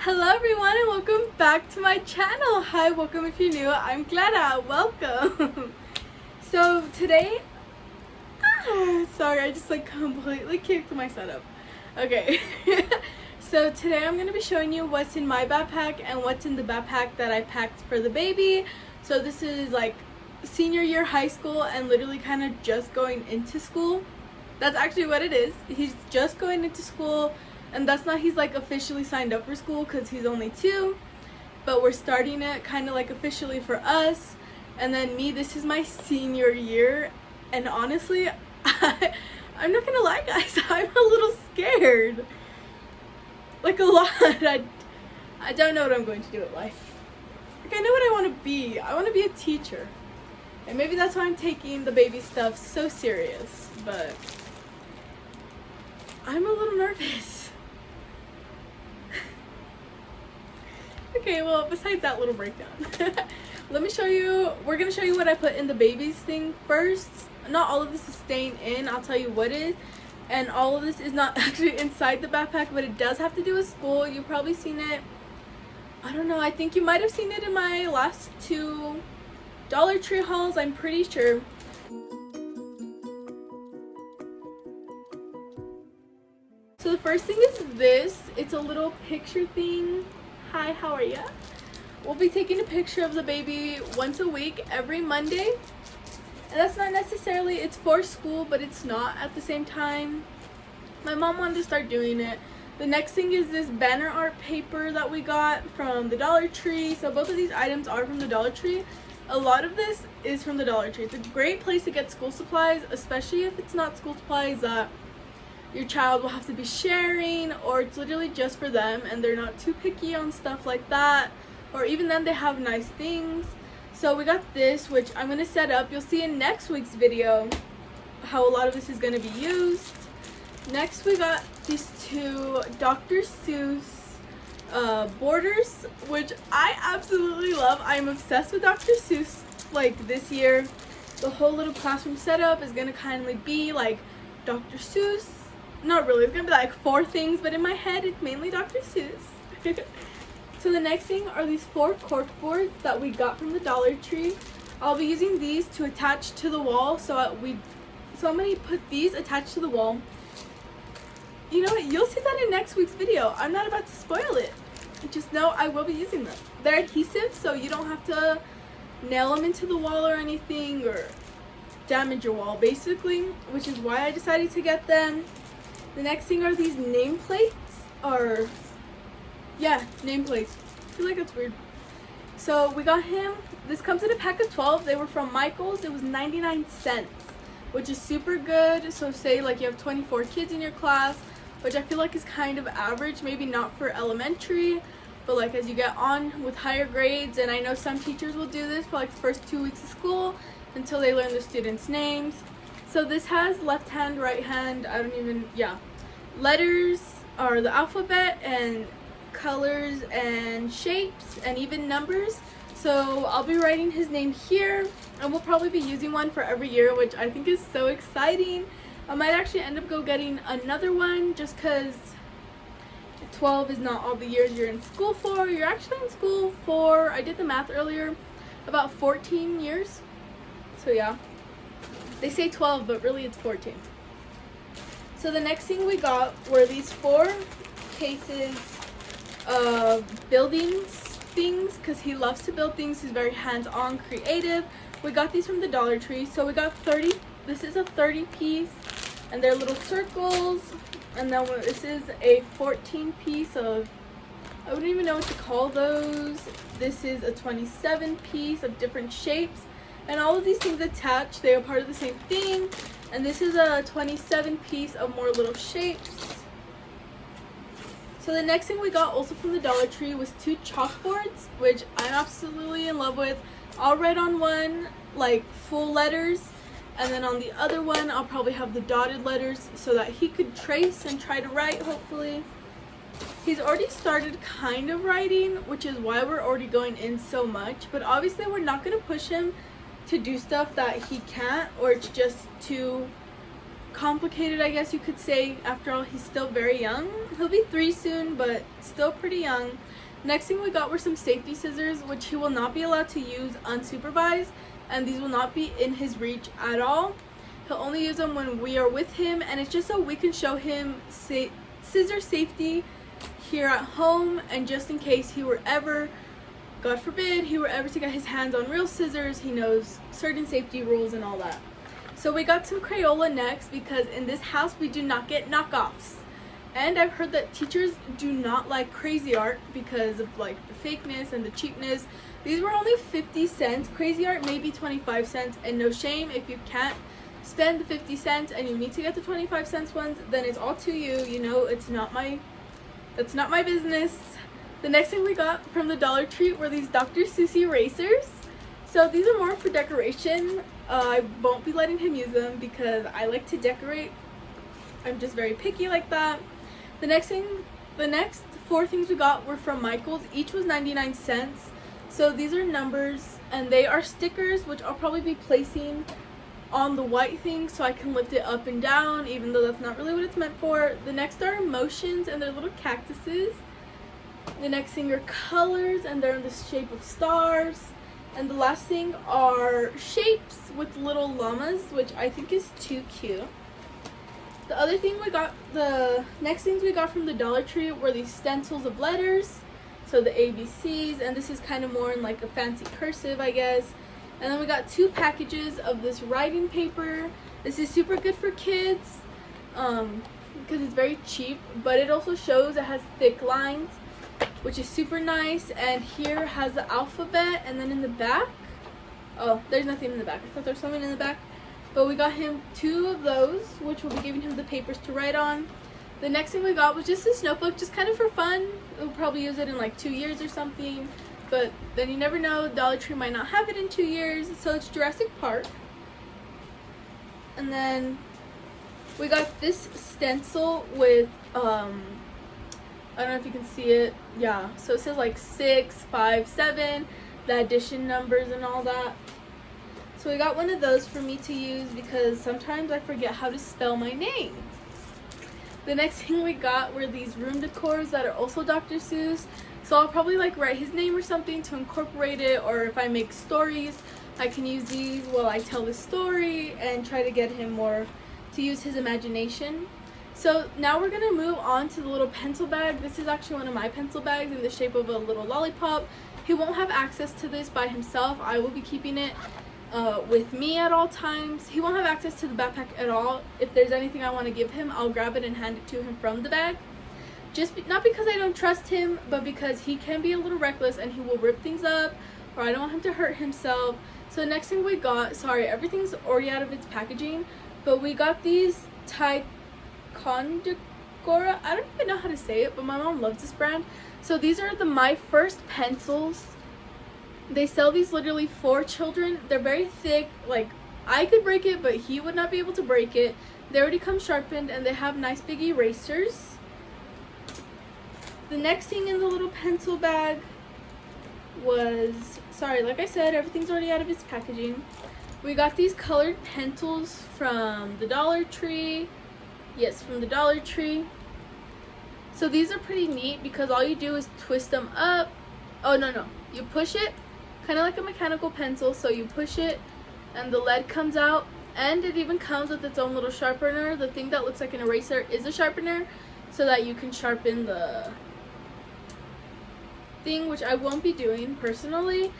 Hello everyone and welcome back to my channel. Hi, welcome if you're new. I'm Clara. Welcome. So today, sorry, I just completely kicked my setup. Okay. So today I'm going to be showing you what's in my backpack and what's in the backpack that I packed for the baby. So this is senior year high school and literally kind of just going into school. That's actually what it is. He's just going into school. And that's not he's officially signed up for school because he's only 2, but we're starting it kind of officially for us. And then me, this is my senior year, and honestly, I'm not gonna lie guys, I'm a little scared, a lot. I don't know what I'm going to do with life. I know what I want to be. I want to be a teacher, and maybe that's why I'm taking the baby stuff so serious, but I'm a little nervous. Okay, well, besides that little breakdown, let me show you, we're going to show you what I put in the baby's thing first. Not all of this is staying in, I'll tell you what is. And all of this is not actually inside the backpack, but it does have to do with school. You've probably seen it, I don't know, I think you might have seen it in my last 2 Dollar Tree hauls, I'm pretty sure. So the first thing is this, it's a little picture thing. Hi, how are ya? We'll be taking a picture of the baby once a week, every Monday. And that's not necessarily, it's for school, but it's not at the same time. My mom wanted to start doing it. The next thing is this banner art paper that we got from the Dollar Tree. So both of these items are from the Dollar Tree. A lot of this is from the Dollar Tree. It's a great place to get school supplies, especially if it's not school supplies that your child will have to be sharing, or it's literally just for them and they're not too picky on stuff like that, or even then they have nice things. So we got this, which I'm going to set up. You'll see in next week's video how a lot of this is going to be used. Next we got these 2 Dr. Seuss borders, which I absolutely love. I'm obsessed with Dr. Seuss. This year the whole little classroom setup is going to kindly be Dr. Seuss. Not really, it's gonna be 4 things, but in my head it's mainly Dr. Seuss. So the next thing are these 4 cork boards that we got from the Dollar Tree. I'll be using these to attach to the wall, so I'm gonna put these attached to the wall. You know what, you'll see that in next week's video. I'm not about to spoil it. Just know I will be using them. They're adhesive, so you don't have to nail them into the wall or anything, or damage your wall basically, which is why I decided to get them. The next thing are these nameplates, nameplates. I feel like that's weird. So we got him, this comes in a pack of 12. They were from Michael's. It was 99 cents, which is super good. So say you have 24 kids in your class, which I feel like is kind of average, maybe not for elementary, but as you get on with higher grades, and I know some teachers will do this for the first 2 weeks of school until they learn the students' names. So this has left hand, right hand, letters, or the alphabet, and colors and shapes, and even numbers. So I'll be writing his name here, and we'll probably be using one for every year, which I think is so exciting. I might actually end up getting another one, just because 12 is not all the years you're in school for. You're actually in school for, I did the math earlier, about 14 years. So yeah. They say 12, but really it's 14. So the next thing we got were these 4 cases of building things, because he loves to build things. He's very hands-on, creative. We got these from the Dollar Tree. So we got 30. This is a 30 piece, and they're little circles. And then this is a 14 piece of, I wouldn't even know what to call those. This is a 27 piece of different shapes. And all of these things attached, they are part of the same thing. And this is a 27 piece of more little shapes. So the next thing we got also from the Dollar Tree was 2 chalkboards, which I'm absolutely in love with. I'll write on one full letters, and then on the other one I'll probably have the dotted letters so that he could trace and try to write, hopefully. He's already started kind of writing, which is why we're already going in so much. But obviously we're not going to push him to do stuff that he can't, or it's just too complicated, I guess you could say. After all, he's still very young. He'll be 3 soon, but still pretty young. Next thing we got were some safety scissors, which he will not be allowed to use unsupervised, and these will not be in his reach at all. He'll only use them when we are with him, and it's just so we can show him scissor safety here at home, and just in case he were ever, God forbid, he were ever to get his hands on real scissors, he knows certain safety rules and all that. So we got some Crayola next, because in this house we do not get knockoffs. And I've heard that teachers do not like crazy art because of like the fakeness and the cheapness. These were only 50 cents. Crazy art maybe 25 cents, and no shame if you can't spend the 50 cents and you need to get the 25 cents ones, then it's all to you. You know, that's not my business. The next thing we got from the Dollar Tree were these Dr. Seuss erasers. So these are more for decoration. I won't be letting him use them because I like to decorate. I'm just very picky like that. The next 4 things we got were from Michaels. Each was 99 cents. So these are numbers, and they are stickers, which I'll probably be placing on the white thing so I can lift it up and down, even though that's not really what it's meant for. The next are emotions, and they're little cactuses. The next thing are colors, and they're in the shape of stars. And the last thing are shapes with little llamas, which I think is too cute. The next things we got from the Dollar Tree were these stencils of letters, so the ABCs, and this is kind of more in like a fancy cursive, I guess. And then we got 2 packages of this writing paper. This is super good for kids because it's very cheap, but it also shows it has thick lines, which is super nice. And here has the alphabet, and then in the back, oh, there's nothing in the back. I thought there was something in the back. But we got him 2 of those, which will be giving him the papers to write on. The next thing we got was just this notebook, just kind of for fun. We'll probably use it in like 2 years or something. But then you never know, Dollar Tree might not have it in 2 years. So it's Jurassic Park. And then we got this stencil with, I don't know if you can see it. Yeah, so it says like 6, 5, 7, the addition numbers and all that. So we got one of those for me to use because sometimes I forget how to spell my name. The next thing we got were these room decors that are also Dr. Seuss. So I'll probably like write his name or something to incorporate it, or if I make stories, I can use these while I tell the story and try to get him more to use his imagination. So now we're going to move on to the little pencil bag. This is actually one of my pencil bags in the shape of a little lollipop. He won't have access to this by himself. I will be keeping it with me at all times. He won't have access to the backpack at all. If there's anything I want to give him, I'll grab it and hand it to him from the bag. Not because I don't trust him, but because he can be a little reckless and he will rip things up, or I don't want him to hurt himself. So next thing we got, sorry, everything's already out of its packaging, but we got these Ticonderoga. I don't even know how to say it, but my mom loves this brand. So these are the My First pencils. They sell these literally for children. They're very thick. Like, I could break it, but he would not be able to break it. They already come sharpened, and they have nice big erasers. The next thing in the little pencil bag was, sorry, like I said, everything's already out of its packaging. We got these colored pencils from the Dollar Tree. Yes, from the Dollar Tree. So these are pretty neat because all you do is twist them up. Oh, no. You push it, kind of like a mechanical pencil. So you push it and the lead comes out. And it even comes with its own little sharpener. The thing that looks like an eraser is a sharpener so that you can sharpen the thing, which I won't be doing personally.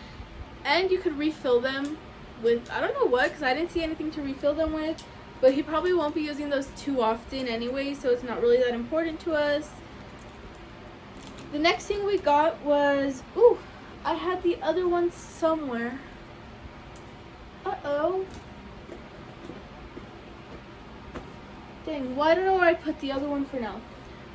And you could refill them with, I don't know what, because I didn't see anything to refill them with. But he probably won't be using those too often anyway, so it's not really that important to us. The next thing we got was, ooh, I had the other one somewhere. Uh-oh. Dang, well, I don't know where I put the other one for now.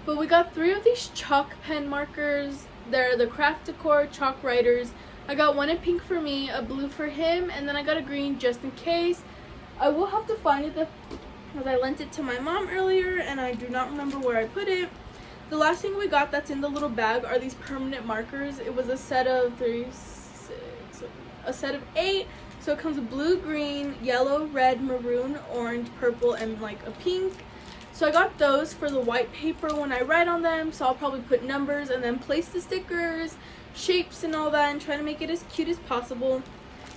But we got 3 of these chalk pen markers. They're the Craft Decor chalk writers. I got one in pink for me, a blue for him, and then I got a green just in case. I will have to find it because I lent it to my mom earlier and I do not remember where I put it. The last thing we got that's in the little bag are these permanent markers. It was a set of 8. So it comes with blue, green, yellow, red, maroon, orange, purple, and like a pink. So I got those for the white paper when I write on them, so I'll probably put numbers and then place the stickers, shapes and all that, and try to make it as cute as possible.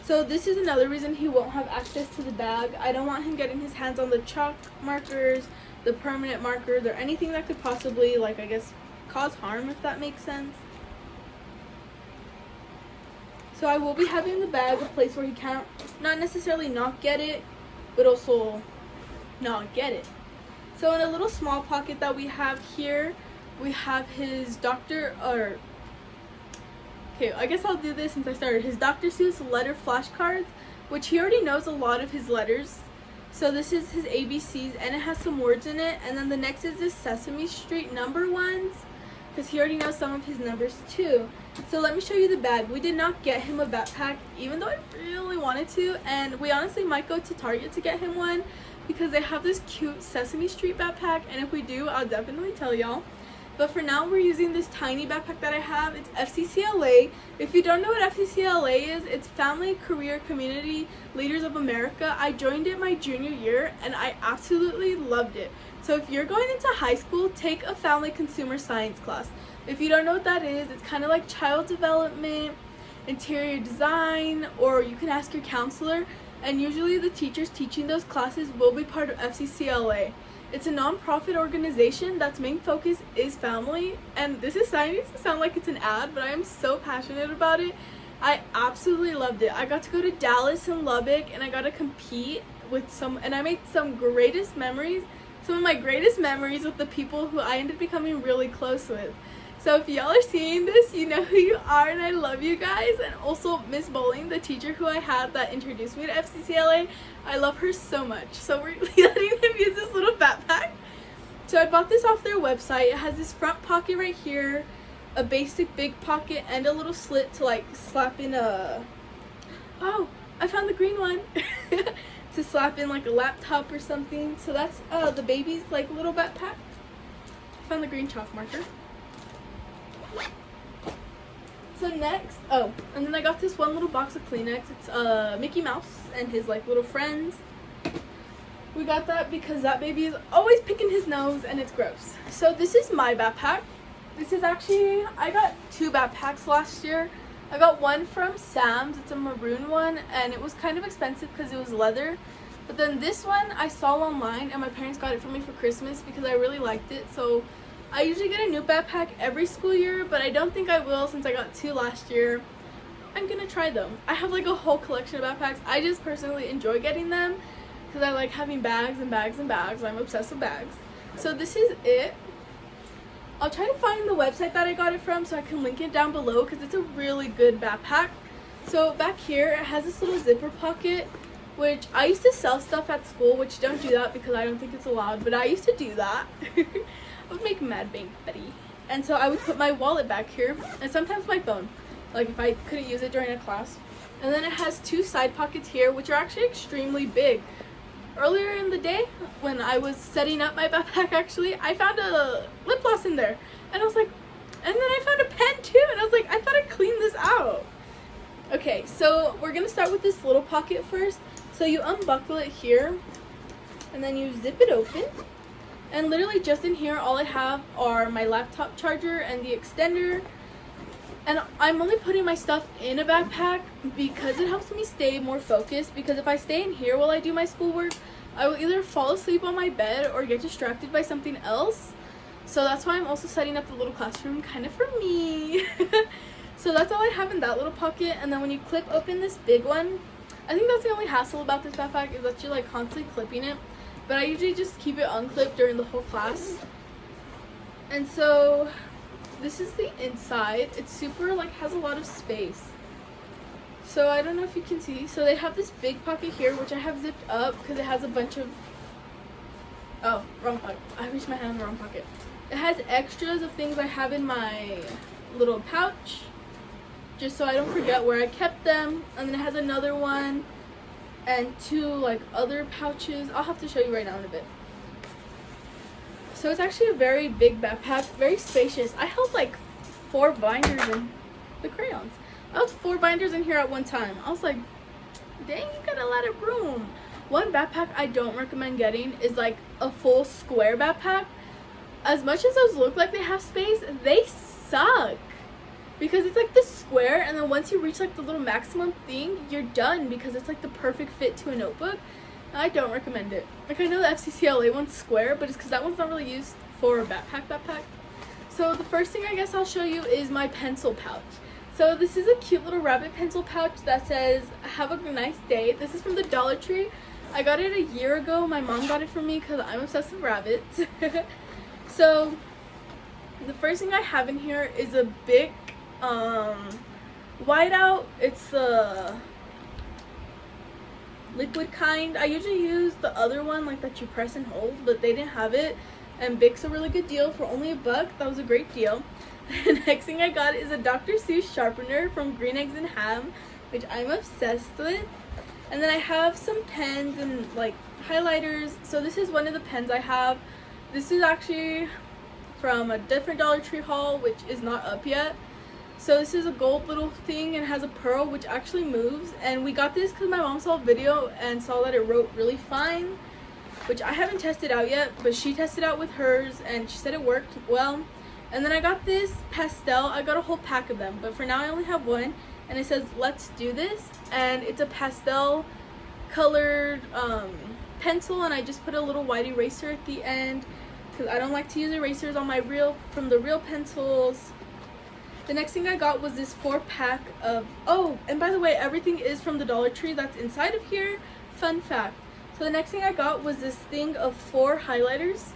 So this is another reason he won't have access to the bag. I don't want him getting his hands on the chalk markers, the permanent markers, or anything that could possibly, like, I guess, cause harm, if that makes sense. So I will be having in the bag a place where he can't, not necessarily not get it, but also not get it. So in a little small pocket that we have here, we have his okay, I guess I'll do this since I started. His Dr. Seuss letter flashcards, which he already knows a lot of his letters. So this is his ABCs, and it has some words in it. And then the next is his Sesame Street number ones, because he already knows some of his numbers too. So let me show you the bag. We did not get him a backpack, even though I really wanted to. And we honestly might go to Target to get him one, because they have this cute Sesame Street backpack. And if we do, I'll definitely tell y'all. But for now, we're using this tiny backpack that I have. It's FCCLA. If you don't know what FCCLA is, it's Family Career Community Leaders of America. I joined it my junior year, and I absolutely loved it. So if you're going into high school, take a Family Consumer Science class. If you don't know what that is, it's kind of like child development, interior design, or you can ask your counselor. And usually the teachers teaching those classes will be part of FCCLA. It's a non-profit organization that's main focus is family, and this is starting to sound like it's an ad, but I am so passionate about it. I absolutely loved it. I got to go to Dallas and Lubbock, and I got to compete with and I made some of my greatest memories with the people who I ended up becoming really close with. So if y'all are seeing this, you know who you are, and I love you guys. And also Miss Bowling, the teacher who I had that introduced me to FCCLA, I love her so much. So we're letting him use this little backpack. So I bought this off their website. It has this front pocket right here, a basic big pocket, and a little slit to like slap in a, oh, I found the green one, to slap in like a laptop or something. So that's the baby's like little backpack. I found the green chalk marker. So next, oh, and then I got this one little box of Kleenex. It's Mickey Mouse and his like little friends. We got that because that baby is always picking his nose and it's gross. So this is my backpack. This is actually, I got 2 backpacks last year. I got one from Sam's. It's a maroon one, and it was kind of expensive because it was leather. But then this one I saw online, and my parents got it for me for Christmas because I really liked it. So I usually get a new backpack every school year, but I don't think I will since I got 2 last year. I'm gonna try them. I have like a whole collection of backpacks. I just personally enjoy getting them because I like having bags and bags and bags. I'm obsessed with bags. So this is it. I'll try to find the website that I got it from so I can link it down below because it's a really good backpack. So back here it has this little zipper pocket, which I used to sell stuff at school, which don't do that because I don't think it's allowed, but I used to do that. I would make mad bank Betty. And so I would put my wallet back here and sometimes my phone, like if I couldn't use it during a class. And then it has 2 side pockets here, which are actually extremely big. Earlier in the day, when I was setting up my backpack actually, I found a lip gloss in there. And I was like, and then I found a pen too, and I was like, I thought I cleaned this out. Okay, so we're gonna start with this little pocket first. So you unbuckle it here, and then you zip it open. And literally just in here, all I have are my laptop charger and the extender. And I'm only putting my stuff in a backpack because it helps me stay more focused. Because if I stay in here while I do my schoolwork, I will either fall asleep on my bed or get distracted by something else. So that's why I'm also setting up the little classroom kind of for me. So that's all I have in that little pocket. And then when you clip open this big one, I think that's the only hassle about this backpack is that you're like constantly clipping it. But I usually just keep it unclipped during the whole class. And so this is the inside. It's super like has a lot of space. So I don't know if you can see. So they have this big pocket here, which I have zipped up because it has a bunch of, oh, wrong pocket. I reached my hand in the wrong pocket. It has extras of things I have in my little pouch, just so I don't forget where I kept them. And then it has another one and 2 like other pouches. I'll have to show you right now in a bit. So it's actually a very big backpack, very spacious. I held like 4 binders in the crayons. I held 4 binders in here at one time. I was like, dang, you got a lot of room. One backpack I don't recommend getting is like a full square backpack. As much as those look like they have space, they suck. Because it's like this square, and then once you reach like the little maximum thing, you're done because it's like the perfect fit to a notebook. I don't recommend it. Like, I know the FCCLA one's square, but it's because that one's not really used for a backpack. So the first thing I guess I'll show you is my pencil pouch. So this is a cute little rabbit pencil pouch that says, "Have a nice day." This is from the Dollar Tree. I got it a year ago. My mom got it for me because I'm obsessed with rabbits. So the first thing I have in here is a big whiteout. It's the liquid kind. I usually use the other one, like that you press and hold, but they didn't have it, and Bic's a really good deal for only $1. That was a great deal. The next thing I got is a Dr. Seuss sharpener from Green Eggs and Ham, which I'm obsessed with. And then I have some pens and like highlighters. So this is one of the pens I have. This is actually from a different Dollar Tree haul, which is not up yet. So this is a gold little thing and has a pearl which actually moves, and we got this because my mom saw a video and saw that it wrote really fine, which I haven't tested out yet, but she tested out with hers and she said it worked well. And then I got this pastel. I got a whole pack of them, but for now I only have one, and it says "Let's do this," and it's a pastel colored pencil, and I just put a little white eraser at the end because I don't like to use erasers on my from the real pencils. The next thing I got was this 4-pack of, oh, and by the way, everything is from the Dollar Tree that's inside of here. Fun fact. So the next thing I got was this thing of 4 highlighters.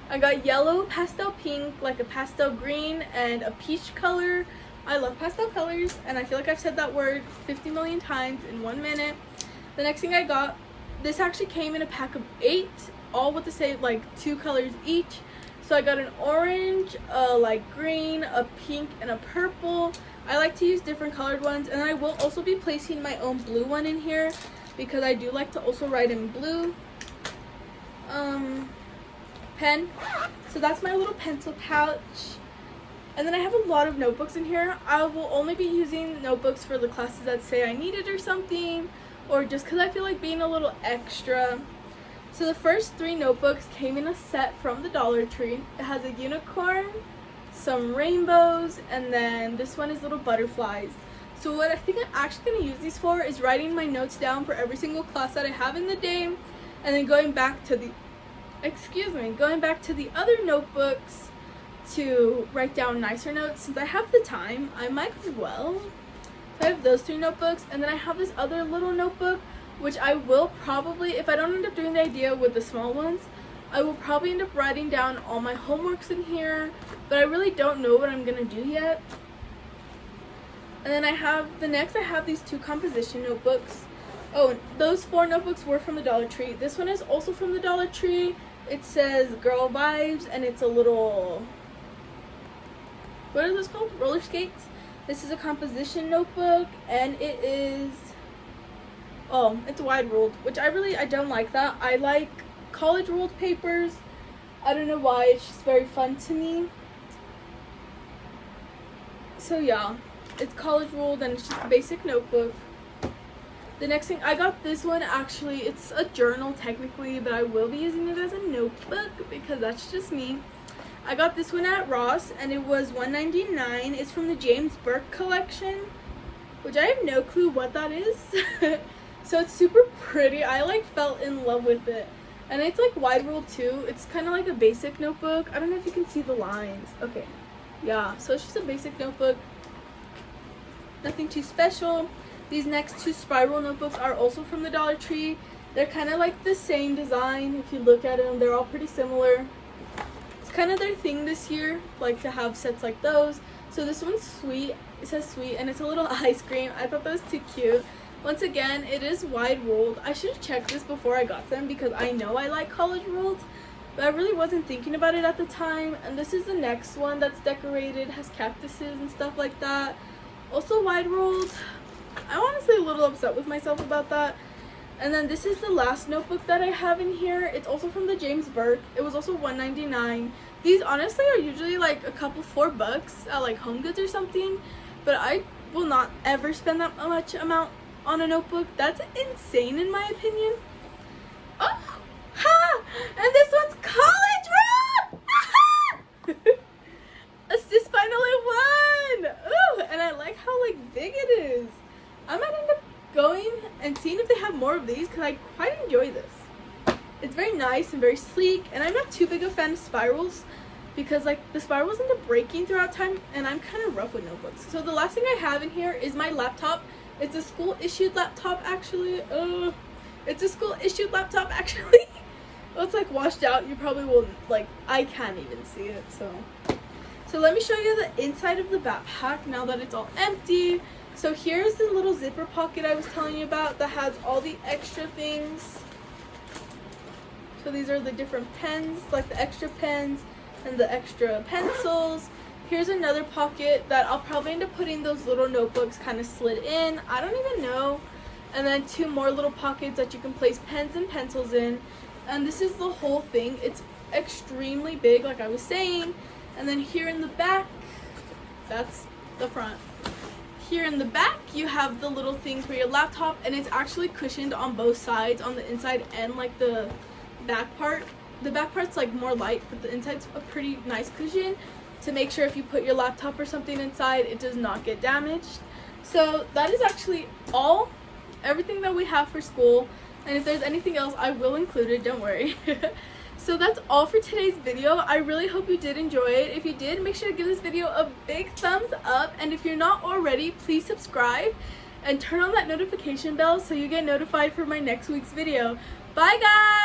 I got yellow, pastel pink, like a pastel green, and a peach color. I love pastel colors, and I feel like I've said that word 50 million times in 1 minute. The next thing I got, this actually came in a pack of 8, all with the same, like 2 colors each. So I got an orange, a light green, a pink, and a purple. I like to use different colored ones, and I will also be placing my own blue one in here because I do like to also write in blue. Pen. So that's my little pencil pouch. And then I have a lot of notebooks in here. I will only be using notebooks for the classes that say I need it or something, or just because I feel like being a little extra. So the first 3 notebooks came in a set from the Dollar Tree. It has a unicorn, some rainbows, and then this one is little butterflies. So what I think I'm actually going to use these for is writing my notes down for every single class that I have in the day, and then going back to the other notebooks to write down nicer notes. Since I have the time, I might as well. So I have those 3 notebooks, and then I have this other little notebook, which I will probably, if I don't end up doing the idea with the small ones, I will probably end up writing down all my homeworks in here, but I really don't know what I'm going to do yet. And then I have these 2 composition notebooks. Oh, those 4 notebooks were from the Dollar Tree. This one is also from the Dollar Tree. It says Girl Vibes, and it's a little, what are those called? Roller skates. This is a composition notebook, and it is, oh, it's wide ruled, which I don't like that. I like college ruled papers. I don't know why, it's just very fun to me. So yeah, it's college ruled and it's just a basic notebook. The next thing, I got this one, actually, it's a journal technically, but I will be using it as a notebook because that's just me. I got this one at Ross, and it was $1.99. It's from the James Burke collection, which I have no clue what that is. So it's super pretty. I like fell in love with it. And it's like wide ruled too. It's kind of like a basic notebook. I don't know if you can see the lines. Okay. Yeah, so it's just a basic notebook. Nothing too special. These next 2 spiral notebooks are also from the Dollar Tree. They're kind of like the same design. If you look at them, they're all pretty similar. It's kind of their thing this year, like to have sets like those. So this one's sweet. It says sweet, and it's a little ice cream. I thought that was too cute. Once again, it is wide ruled. I should have checked this before I got them because I know I like college ruled, but I really wasn't thinking about it at the time. And this is the next one that's decorated, has cactuses and stuff like that. Also wide ruled. I'm honestly a little upset with myself about that. And then this is the last notebook that I have in here. It's also from the James Burke. It was also $1.99. These honestly are usually like a couple $4 at like Home Goods or something, but I will not ever spend that much amount on a notebook. That's insane in my opinion. Oh, ha! And this one's college room. Assist finally won. Ooh, and I like how like big it is. I might end up going and seeing if they have more of these because I quite enjoy this. It's very nice and very sleek, and I'm not too big a fan of spirals because like the spirals end up breaking throughout time, and I'm kind of rough with notebooks. So the last thing I have in here is my laptop. It's a school issued laptop actually. It's a school issued laptop actually. It's like washed out. You probably will like, I can't even see it. So let me show you the inside of the backpack now that it's all empty. So here's the little zipper pocket I was telling you about that has all the extra things. So these are the different pens, like the extra pens and the extra pencils. Here's another pocket that I'll probably end up putting those little notebooks kind of slid in. I don't even know. And then two more little pockets that you can place pens and pencils in. And this is the whole thing. It's extremely big, like I was saying. And then here in the back, that's the front. Here in the back, you have the little thing for your laptop, and it's actually cushioned on both sides, on the inside and like the back part. The back part's like more light, but the inside's a pretty nice cushion to make sure if you put your laptop or something inside, it does not get damaged. So that is actually everything that we have for school. And if there's anything else, I will include it, don't worry. So that's all for today's video. I really hope you did enjoy it. If you did, make sure to give this video a big thumbs up. And if you're not already, please subscribe and turn on that notification bell so you get notified for my next week's video. Bye guys!